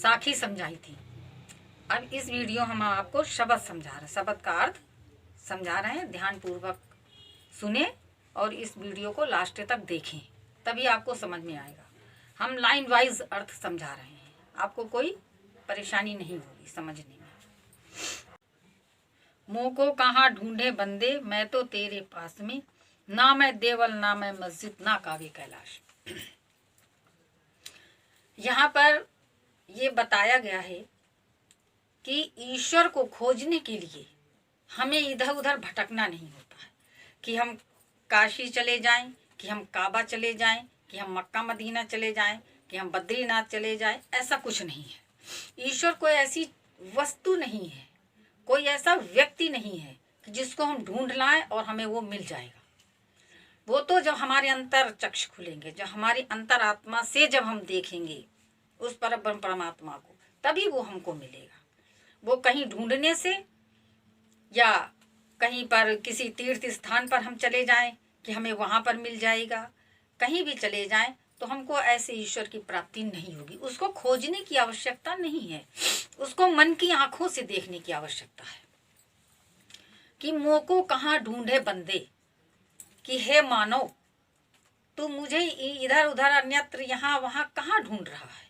साखी समझाई थी। अब इस वीडियो हम आपको शब्द समझा रहे हैं, शब्द का अर्थ समझा रहे हैं। ध्यान पूर्वक सुने और इस वीडियो को लास्ट तक देखें, तभी आपको समझ में आएगा। हम लाइन वाइज अर्थ समझा रहे हैं, आपको कोई परेशानी नहीं होगी समझने में। मुँह को कहाँ ढूंढे बंदे, मैं तो तेरे पास में, ना मैं देवल ना मैं मस्जिद ना काबे कैलाश। यहाँ पर ये बताया गया है कि ईश्वर को खोजने के लिए हमें इधर उधर भटकना नहीं होता है कि हम काशी चले जाएं, कि हम काबा चले जाएं, कि हम मक्का मदीना चले जाएं, कि हम बद्रीनाथ चले जाएं। ऐसा कुछ नहीं है। ईश्वर कोई ऐसी वस्तु नहीं है, कोई ऐसा व्यक्ति नहीं है कि जिसको हम ढूंढ लाएं और हमें वो मिल जाएगा। वो तो जब हमारे अंतर चक्ष खुलेंगे, जब हमारी अंतरात्मा से जब हम देखेंगे उस परब्रह्म परमात्मा को, तभी वो हमको मिलेगा। वो कहीं ढूंढने से या कहीं पर किसी तीर्थ स्थान पर हम चले जाएं कि हमें वहाँ पर मिल जाएगा, कहीं भी चले जाएं तो हमको ऐसे ईश्वर की प्राप्ति नहीं होगी। उसको खोजने की आवश्यकता नहीं है, उसको मन की आंखों से देखने की आवश्यकता है। कि मुँह को कहाँ ढूंढे बंदे, कि हे मानव तू मुझे इधर उधर अन्यत्र यहाँ वहाँ कहाँ ढूंढ रहा है?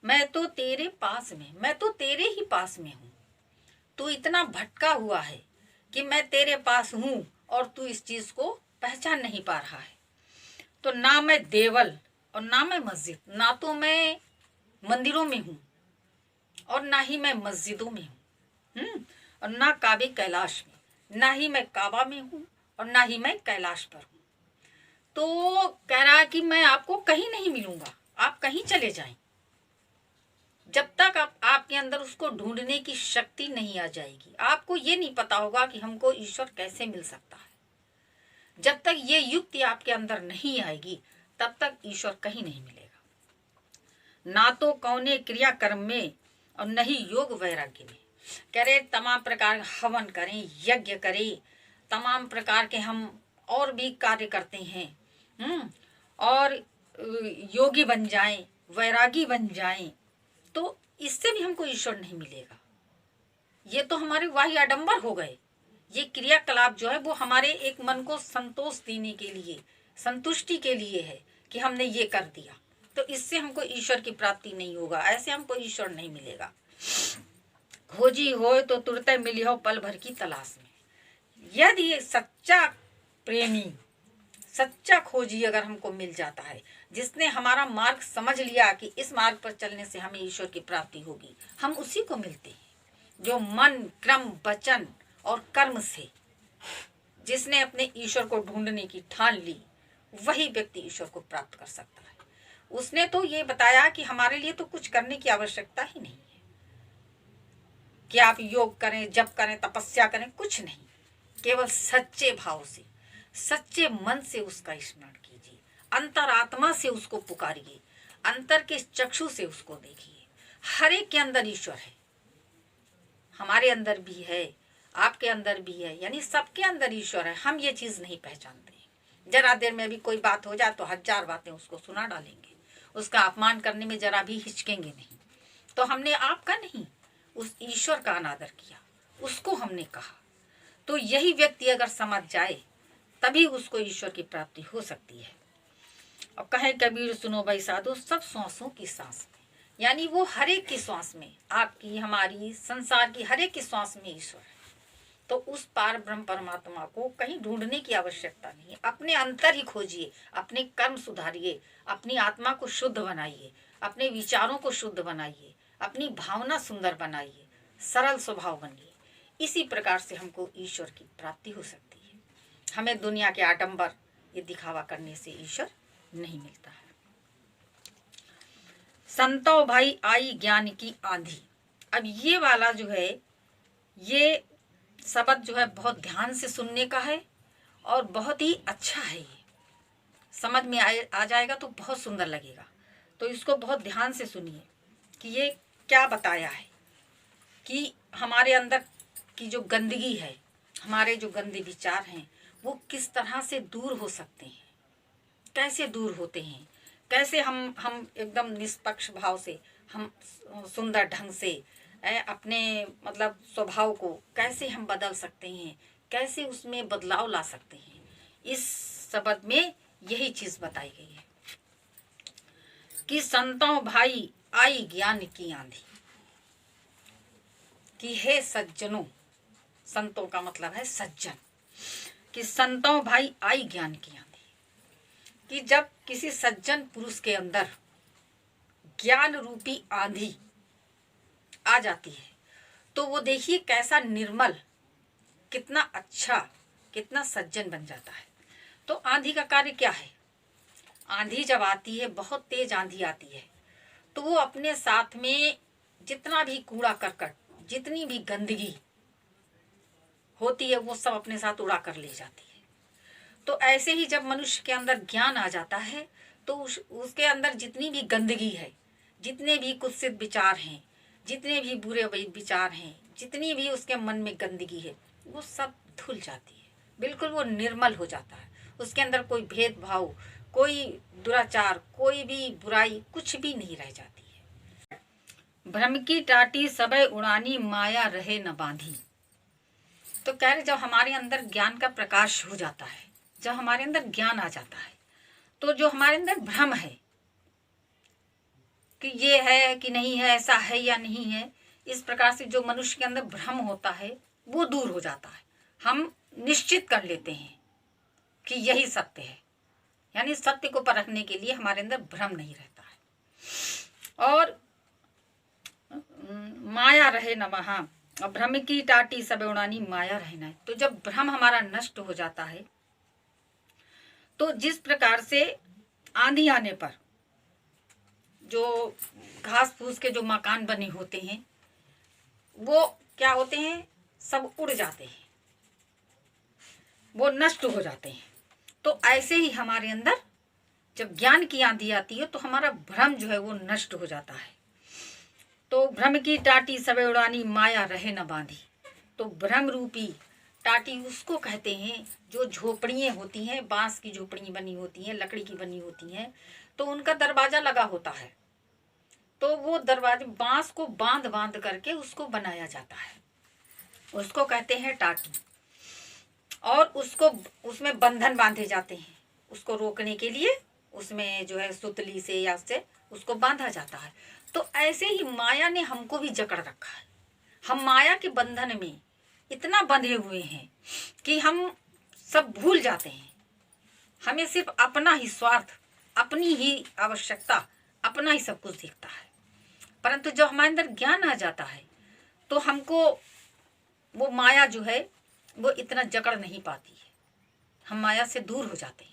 मैं तो तेरे पास में, मैं तो तेरे ही पास में हूँ। तू इतना भटका हुआ है कि मैं तेरे पास हूँ और तू इस चीज़ को पहचान नहीं पा रहा है। तो ना मैं देवल और ना मैं मस्जिद, ना तो मैं मंदिरों में हूँ और ना ही मैं मस्जिदों में हूँ, और ना काबे कैलाश में, ना ही मैं काबा में हूँ और ना ही मैं कैलाश पर हूँ। तो कह रहा है कि मैं आपको कहीं नहीं मिलूंगा, आप कहीं चले जाएं। जब तक आपके अंदर उसको ढूंढने की शक्ति नहीं आ जाएगी, आपको ये नहीं पता होगा कि हमको ईश्वर कैसे मिल सकता है। जब तक ये युक्ति आपके अंदर नहीं आएगी तब तक ईश्वर कहीं नहीं मिलेगा। ना तो कौने क्रिया कर्म में और नहीं योग वैराग्य में। कह रहे तमाम प्रकार हवन करें, यज्ञ करें, तमाम प्रकार के हम और भी कार्य करते हैं, और योगी बन जाएं, वैरागी बन जाएं, तो इससे भी हमको ईश्वर नहीं मिलेगा। ये तो हमारे वाह्य आडंबर हो गए। ये क्रियाकलाप जो है वो हमारे एक मन को संतोष देने के लिए, संतुष्टि के लिए है कि हमने ये कर दिया, तो इससे हमको ईश्वर की प्राप्ति नहीं होगा, ऐसे हमको ईश्वर नहीं मिलेगा। खोजी हो तो तुरंत मिली हो पल भर की तलाश में। यदि ये सच्चा प्रेमी, सच्चा खोजी अगर हमको मिल जाता है, जिसने हमारा मार्ग समझ लिया कि इस मार्ग पर चलने से हमें ईश्वर की प्राप्ति होगी, हम उसी को मिलते हैं। जो मन, क्रम, वचन और कर्म से जिसने अपने ईश्वर को ढूंढने की ठान ली, वही व्यक्ति ईश्वर को प्राप्त कर सकता है। उसने तो ये बताया कि हमारे लिए तो कुछ करने की आवश्यकता ही नहीं है कि आप योग करें, जप करें, तपस्या करें, कुछ नहीं। केवल सच्चे भाव से, सच्चे मन से उसका स्मरण कीजिए, अंतरात्मा से उसको पुकारिए, अंतर के चक्षु से उसको देखिए। हर एक के अंदर ईश्वर है, हमारे अंदर भी है, आपके अंदर भी है, यानी सबके अंदर ईश्वर है। हम ये चीज़ नहीं पहचानते। जरा देर में भी कोई बात हो जाए तो 1000 बातें उसको सुना डालेंगे, उसका अपमान करने में जरा भी हिचकेंगे नहीं। तो हमने आपका नहीं, उस ईश्वर का अनादर किया, उसको हमने कहा। तो यही व्यक्ति अगर समझ जाए तभी उसको ईश्वर की प्राप्ति हो सकती है। और कहे कबीर सुनो भाई साधु, सब श्वासों की सांस में, यानी वो हर एक की श्वास में, आपकी, हमारी, संसार की हर एक की श्वास में ईश्वर है। तो उस पार ब्रह्म परमात्मा को कहीं ढूंढने की आवश्यकता नहीं है। अपने अंतर ही खोजिए, अपने कर्म सुधारिए, अपनी आत्मा को शुद्ध बनाइए, अपने विचारों को शुद्ध बनाइए, अपनी भावना सुंदर बनाइए, सरल स्वभाव बनिए। इसी प्रकार से हमको ईश्वर की प्राप्ति हो सकती है। हमें दुनिया के आडंबर, ये दिखावा करने से ईश्वर नहीं मिलता है। संतो भाई आई ज्ञान की आंधी। अब ये वाला जो है, ये शब्द जो है बहुत ध्यान से सुनने का है और बहुत ही अच्छा है। ये समझ में आ जाएगा तो बहुत सुंदर लगेगा। तो इसको बहुत ध्यान से सुनिए कि ये क्या बताया है कि हमारे अंदर की जो गंदगी है, हमारे जो गंदे विचार हैं, वो किस तरह से दूर हो सकते हैं, कैसे दूर होते हैं, कैसे हम एकदम निष्पक्ष भाव से हम सुंदर ढंग से अपने मतलब स्वभाव को कैसे हम बदल सकते हैं, कैसे उसमें बदलाव ला सकते हैं, इस शब्द में यही चीज बताई गई है कि संतों भाई आई ज्ञान की आंधी, कि हे सज्जनों, संतों का मतलब है सज्जन, कि संतों भाई आई ज्ञान की आंधी, कि जब किसी सज्जन पुरुष के अंदर ज्ञान रूपी आंधी आ जाती है तो वो देखिए कैसा निर्मल, कितना अच्छा, कितना सज्जन बन जाता है। तो आंधी का कार्य क्या है? आंधी जब आती है, बहुत तेज आंधी आती है, तो वो अपने साथ में जितना भी कूड़ा करकट, जितनी भी गंदगी होती है, वो सब अपने साथ उड़ा कर ले जाती है। तो ऐसे ही जब मनुष्य के अंदर ज्ञान आ जाता है तो उसके अंदर जितनी भी गंदगी है, जितने भी कुत्सित विचार हैं, जितने भी बुरे विचार हैं, जितनी भी उसके मन में गंदगी है, वो सब धुल जाती है, बिल्कुल वो निर्मल हो जाता है। उसके अंदर कोई भेदभाव, कोई दुराचार, कोई भी बुराई कुछ भी नहीं रह जाती है। भ्रम की टाटी सबे उड़ानी, माया रहे न बांधी। तो कह रहे जब हमारे अंदर ज्ञान का प्रकाश हो जाता है, जब हमारे अंदर ज्ञान आ जाता है, तो जो हमारे अंदर भ्रम है कि ये है कि नहीं है, ऐसा है या नहीं है, इस प्रकार से जो मनुष्य के अंदर भ्रम होता है वो दूर हो जाता है। हम निश्चित कर लेते हैं कि यही सत्य है, यानी सत्य को परखने के लिए हमारे अंदर भ्रम नहीं रहता है। और माया रहे न महा, और भ्रम की टाटी सब उड़ानी, माया रहना है। तो जब भ्रम हमारा नष्ट हो जाता है तो जिस प्रकार से आंधी आने पर जो घास फूस के जो मकान बने होते हैं वो क्या होते हैं, सब उड़ जाते हैं, वो नष्ट हो जाते हैं। तो ऐसे ही हमारे अंदर जब ज्ञान की आंधी आती है तो हमारा भ्रम जो है वो नष्ट हो जाता है। तो भ्रम की टाटी सबे उड़ानी, माया रहे न बांधी। तो भ्रम रूपी टाटी उसको कहते हैं जो झोपड़ियाँ होती हैं, बांस की झोपड़ी बनी होती हैं, लकड़ी की बनी होती हैं, तो उनका दरवाजा लगा होता है, तो वो दरवाजे बांस को बांध बांध करके उसको बनाया जाता है, उसको कहते हैं टाटी। और उसको उसमें बंधन बांधे जाते हैं, उसको रोकने के लिए उसमें जो है सुतली से या से उसको बांधा जाता है। तो ऐसे ही माया ने हमको भी जकड़ रखा है। हम माया के बंधन में इतना बंधे हुए हैं कि हम सब भूल जाते हैं। हमें सिर्फ अपना ही स्वार्थ, अपनी ही आवश्यकता, अपना ही सब कुछ दिखता है। परंतु जब हमारे अंदर ज्ञान आ जाता है तो हमको वो माया जो है वो इतना जकड़ नहीं पाती है। हम माया से दूर हो जाते हैं,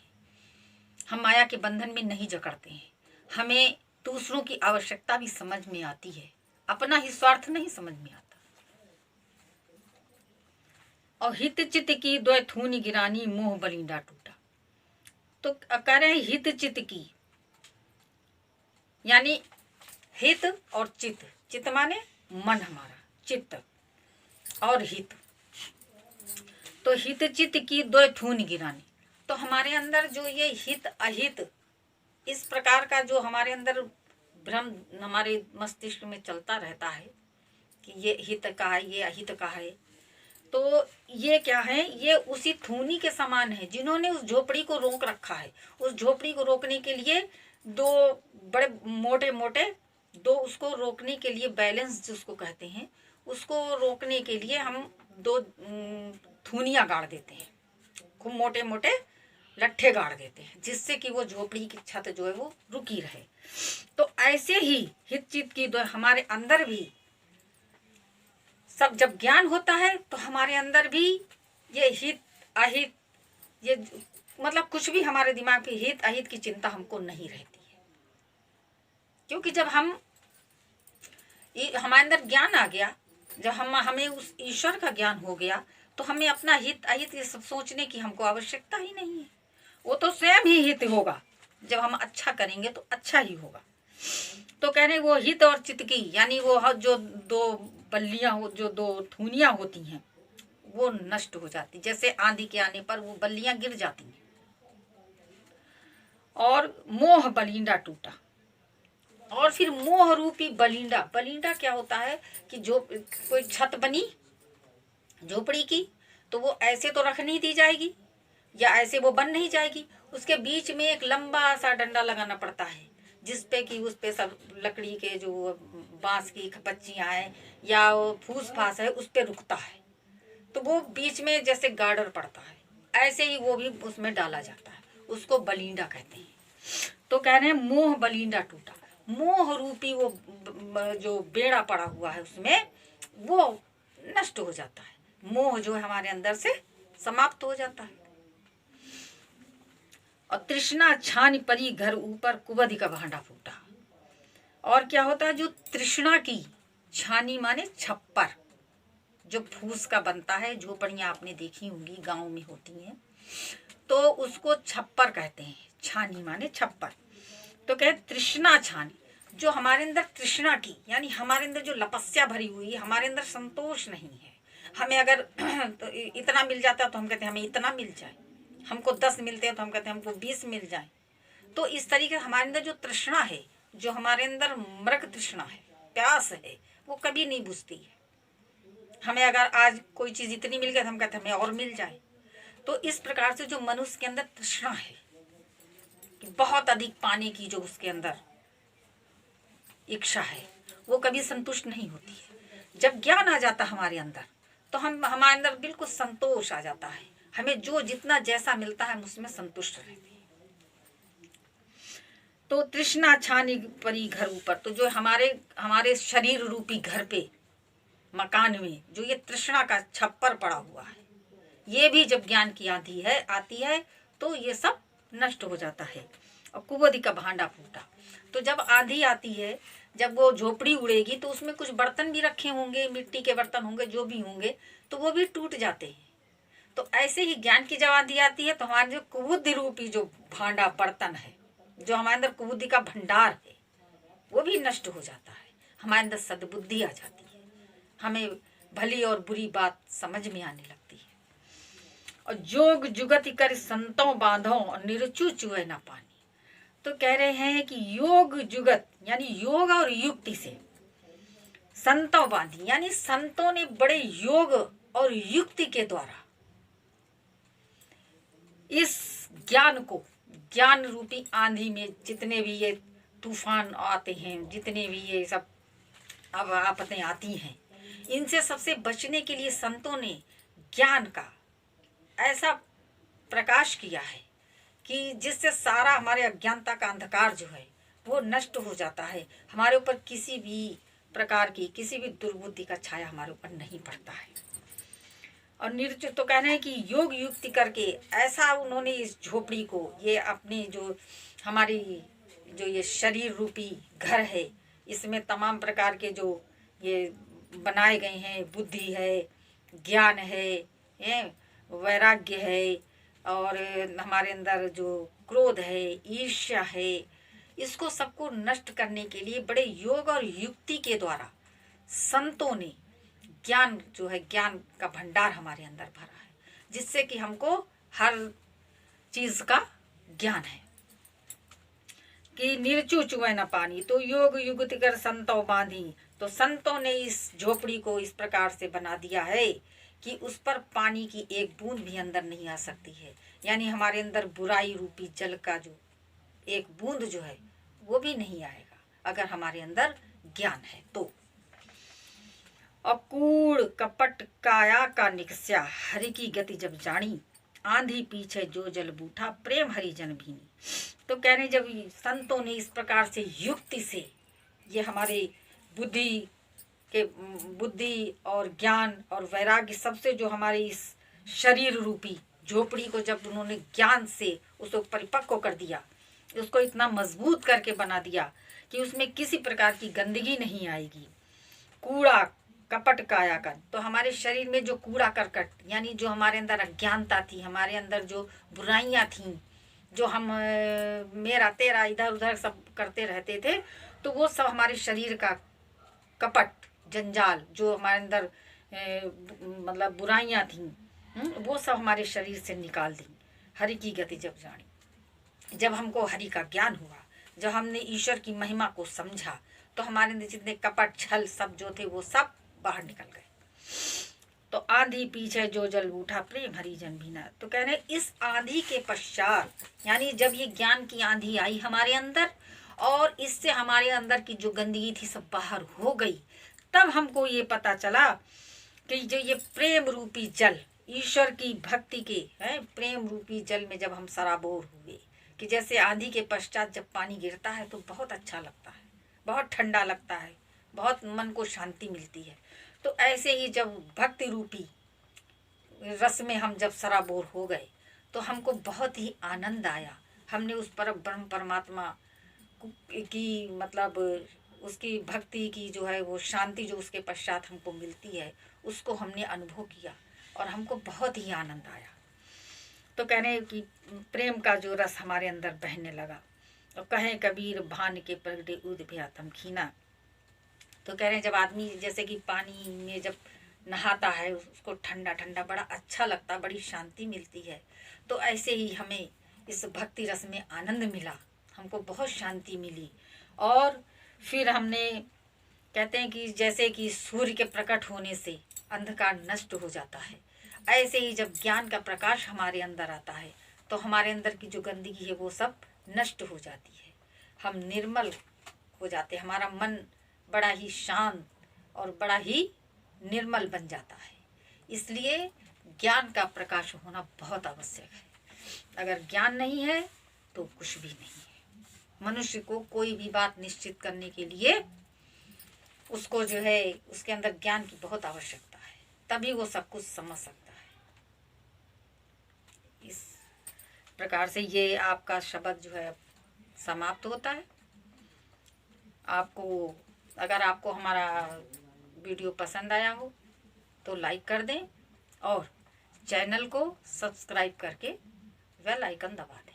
हम माया के बंधन में नहीं जकड़ते हैं। हमें दूसरों की आवश्यकता भी समझ में आती है, अपना ही स्वार्थ नहीं समझ में आता। और हित चित की दो थूनी गिरानी, मोह बलिंडा टूटा। तो कह रहे हैं हित चित की, यानी हित और चित, चित माने मन हमारा, चित्त और हित। तो हित चित की दो थूनी गिरानी। तो हमारे अंदर जो ये हित अहित इस प्रकार का जो हमारे अंदर भ्रम हमारे मस्तिष्क में चलता रहता है कि ये हित का है, ये अहित का है, तो ये क्या है, ये उसी थूनी के समान है जिन्होंने उस झोपड़ी को रोक रखा है। उस झोपड़ी को रोकने के लिए दो बड़े मोटे मोटे, दो उसको रोकने के लिए बैलेंस जिसको कहते हैं, उसको रोकने के लिए हम दो थूनियाँ गाड़ देते हैं, खूब मोटे मोटे लट्ठे गाड़ देते हैं, जिससे कि वो झोपड़ी की छत जो है वो रुकी रहे। तो ऐसे ही हित चित की दो हमारे अंदर भी सब, जब ज्ञान होता है तो हमारे अंदर भी ये हित अहित, ये मतलब कुछ भी हमारे दिमाग में हित अहित की चिंता हमको नहीं रहती है। क्योंकि जब हमारे अंदर ज्ञान आ गया, जब हमें उस ईश्वर का ज्ञान हो गया, तो हमें अपना हित अहित ये सब सोचने की हमको आवश्यकता ही नहीं है। वो तो स्वयं ही हित होगा, जब हम अच्छा करेंगे तो अच्छा ही होगा। तो कह रहे वो हित और चित्त की, यानी वो जो दो बल्लियां हो, जो दो थूनियां होती हैं, वो नष्ट हो जाती, जैसे आंधी के आने पर वो बल्लियां गिर जाती हैं। और मोह बलिंडा टूटा। और फिर मोह रूपी बलिंडा। बलिंडा क्या होता है कि जो कोई छत बनी झोपड़ी की, तो वो ऐसे तो रख नहीं दी जाएगी या ऐसे वो बन नहीं जाएगी, उसके बीच में एक लंबा सा डंडा लगाना पड़ता है, जिसपे कि उस पे सब लकड़ी के जो बांस की खपच्चियाँ हैं या फूस फास है उस पे रुकता है। तो वो बीच में जैसे गार्डर पड़ता है, ऐसे ही वो भी उसमें डाला जाता है, उसको बलिंडा कहते हैं। तो कह रहे हैं मोह बलिंडा टूटा। मोह रूपी वो जो बेड़ा पड़ा हुआ है उसमें वो नष्ट हो जाता है। मोह जो है हमारे अंदर से समाप्त हो जाता है। और तृष्णा छान परी घर ऊपर कुबधि का भांडा फूटा। और क्या होता है, जो तृष्णा की छानी माने छप्पर, जो फूस का बनता है, झोपड़ियाँ आपने देखी होंगी गांव में होती हैं, तो उसको छप्पर कहते हैं। छानी माने छप्पर। तो कहे तृष्णा छानी, जो हमारे अंदर तृष्णा की यानी हमारे अंदर जो लपस्या भरी हुई, हमारे अंदर संतोष नहीं है। हमें अगर तो इतना मिल जाता है तो हम कहते हैं हमें इतना मिल जाए, हमको 10 मिलते हैं तो हम कहते हैं हमको 20 मिल जाए। तो इस तरीके हमारे अंदर जो तृष्णा है, जो हमारे अंदर मृग तृष्णा है, प्यास है, वो कभी नहीं बुझती है। हमें अगर आज कोई चीज़ इतनी मिल गई तो हम कहते हैं हमें और मिल जाए। तो इस प्रकार से जो मनुष्य के अंदर तृष्णा है कि बहुत अधिक पाने की जो उसके अंदर इच्छा है, वो कभी संतुष्ट नहीं होती है। जब ज्ञान आ जाता हमारे अंदर तो हमारे अंदर बिल्कुल संतोष आ जाता है। हमें जो जितना जैसा मिलता है हम उसमें संतुष्ट रहते हैं। तो तृष्णा छानी परी घर ऊपर, तो जो हमारे शरीर रूपी घर पे मकान में जो ये तृष्णा का छप्पर पड़ा हुआ है, ये भी जब ज्ञान की आंधी आती है तो ये सब नष्ट हो जाता है। और कुबधि का भांडा फूटा, तो जब आंधी आती है, जब वो झोपड़ी उड़ेगी तो उसमें कुछ बर्तन भी रखे होंगे, मिट्टी के बर्तन होंगे, जो भी होंगे, तो वो भी टूट जाते हैं। तो ऐसे ही ज्ञान की जब आंधी आती है तो हमारे जो कुबुद्धि रूपी जो भांडा बर्तन है, जो हमारे अंदर कुबुद्धि का भंडार है, वो भी नष्ट हो जाता है। हमारे अंदर सद्बुद्धि आ जाती है, हमें भली और बुरी बात समझ में आने लगती है। और जोग जुगति कर संतों बांधो निरचू चुए ना पानी। तो कह रहे हैं कि योग जुगत यानी योग और युक्ति से संतों बांधी, यानी संतों ने बड़े योग और युक्ति के द्वारा इस ज्ञान को, ज्ञान रूपी आंधी में जितने भी ये तूफान आते हैं, जितने भी ये सब अब आपत्तें आती हैं, इनसे सबसे बचने के लिए संतों ने ज्ञान का ऐसा प्रकाश किया है कि जिससे सारा हमारे अज्ञानता का अंधकार जो है वो नष्ट हो जाता है। हमारे ऊपर किसी भी प्रकार की किसी भी दुर्बुद्धि का छाया हमारे ऊपर नहीं पड़ता है। और निर्चुत तो कह रहे हैं कि योग युक्ति करके ऐसा उन्होंने इस झोपड़ी को, ये अपने जो हमारी जो ये शरीर रूपी घर है, इसमें तमाम प्रकार के जो ये बनाए गए हैं, बुद्धि है, ज्ञान है, वैराग्य है, और हमारे अंदर जो क्रोध है, ईर्ष्या है, इसको सबको नष्ट करने के लिए बड़े योग और युक्ति के द्वारा संतों ने ज्ञान जो है, ज्ञान का भंडार हमारे अंदर भरा है, जिससे कि हमको हर चीज का ज्ञान है। कि निर्चू चुए न पानी, तो योग युगति कर संतों बांधी। तो संतों ने इस झोपड़ी को इस प्रकार से बना दिया है कि उस पर पानी की एक बूंद भी अंदर नहीं आ सकती है। यानी हमारे अंदर बुराई रूपी जल का जो एक बूंद जो है वो भी नहीं आएगा अगर हमारे अंदर ज्ञान है तो। अकूड़ कपट काया का निकस्या, हरि की गति जब जानी, आंधी पीछे जो जल बूठा, प्रेम हरि जन भीनी। तो कहने जब संतों ने इस प्रकार से युक्ति से ये हमारे बुद्धि और ज्ञान और वैराग्य सबसे जो हमारे इस शरीर रूपी झोपड़ी को जब उन्होंने ज्ञान से उसको परिपक्व कर दिया, उसको इतना मजबूत करके बना दिया कि उसमें किसी प्रकार की गंदगी नहीं आएगी। कूड़ा कपट काया कर, तो हमारे शरीर में जो कूड़ा करकट यानी जो हमारे अंदर अज्ञानता थी, हमारे अंदर जो बुराइयां थीं, जो हम मेरा तेरा इधर उधर सब करते रहते थे, तो वो सब हमारे शरीर का कपट जंजाल जो हमारे अंदर मतलब बुराइयां थीं, वो सब हमारे शरीर से निकाल दी। हरि की गति जब जानी, जब हमको हरि का ज्ञान हुआ, जब हमने ईश्वर की महिमा को समझा तो हमारे अंदर जितने कपट छल सब जो थे वो सब बाहर निकल गए। तो आंधी पीछे जो जल उठा प्रेम हरिजन भीना। तो कह रहे इस आंधी के पश्चात, यानी जब ये ज्ञान की आंधी आई हमारे अंदर और इससे हमारे अंदर की जो गंदगी थी सब बाहर हो गई, तब हमको ये पता चला कि जो ये प्रेम रूपी जल, ईश्वर की भक्ति के है प्रेम रूपी जल में जब हम सराबोर हुए, कि जैसे आंधी के पश्चात जब पानी गिरता है तो बहुत अच्छा लगता है, बहुत ठंडा लगता है, बहुत मन को शांति मिलती है। तो ऐसे ही जब भक्ति रूपी रस में हम जब सराबोर हो गए तो हमको बहुत ही आनंद आया। हमने उस ब्रह्म परमात्मा की मतलब उसकी भक्ति की जो है वो शांति जो उसके पश्चात हमको मिलती है उसको हमने अनुभव किया और हमको बहुत ही आनंद आया। तो कहने कि प्रेम का जो रस हमारे अंदर बहने लगा। और कहें कबीर भान के प्रगटे उद भयातम खीना। तो कह रहे हैं जब आदमी जैसे कि पानी में जब नहाता है उसको ठंडा ठंडा बड़ा अच्छा लगता है, बड़ी शांति मिलती है। तो ऐसे ही हमें इस भक्ति रस में आनंद मिला, हमको बहुत शांति मिली। और फिर हमने कहते हैं कि जैसे कि सूर्य के प्रकट होने से अंधकार नष्ट हो जाता है, ऐसे ही जब ज्ञान का प्रकाश हमारे अंदर आता है तो हमारे अंदर की जो गंदगी है वो सब नष्ट हो जाती है, हम निर्मल हो जाते हैं, हमारा मन बड़ा ही शांत और बड़ा ही निर्मल बन जाता है। इसलिए ज्ञान का प्रकाश होना बहुत आवश्यक है। अगर ज्ञान नहीं है तो कुछ भी नहीं है। मनुष्य को कोई भी बात निश्चित करने के लिए उसको जो है उसके अंदर ज्ञान की बहुत आवश्यकता है, तभी वो सब कुछ समझ सकता है। इस प्रकार से ये आपका शब्द जो है समाप्त होता है। आपको अगर आपको हमारा वीडियो पसंद आया हो तो लाइक कर दें और चैनल को सब्सक्राइब करके बेल आइकन दबा दें।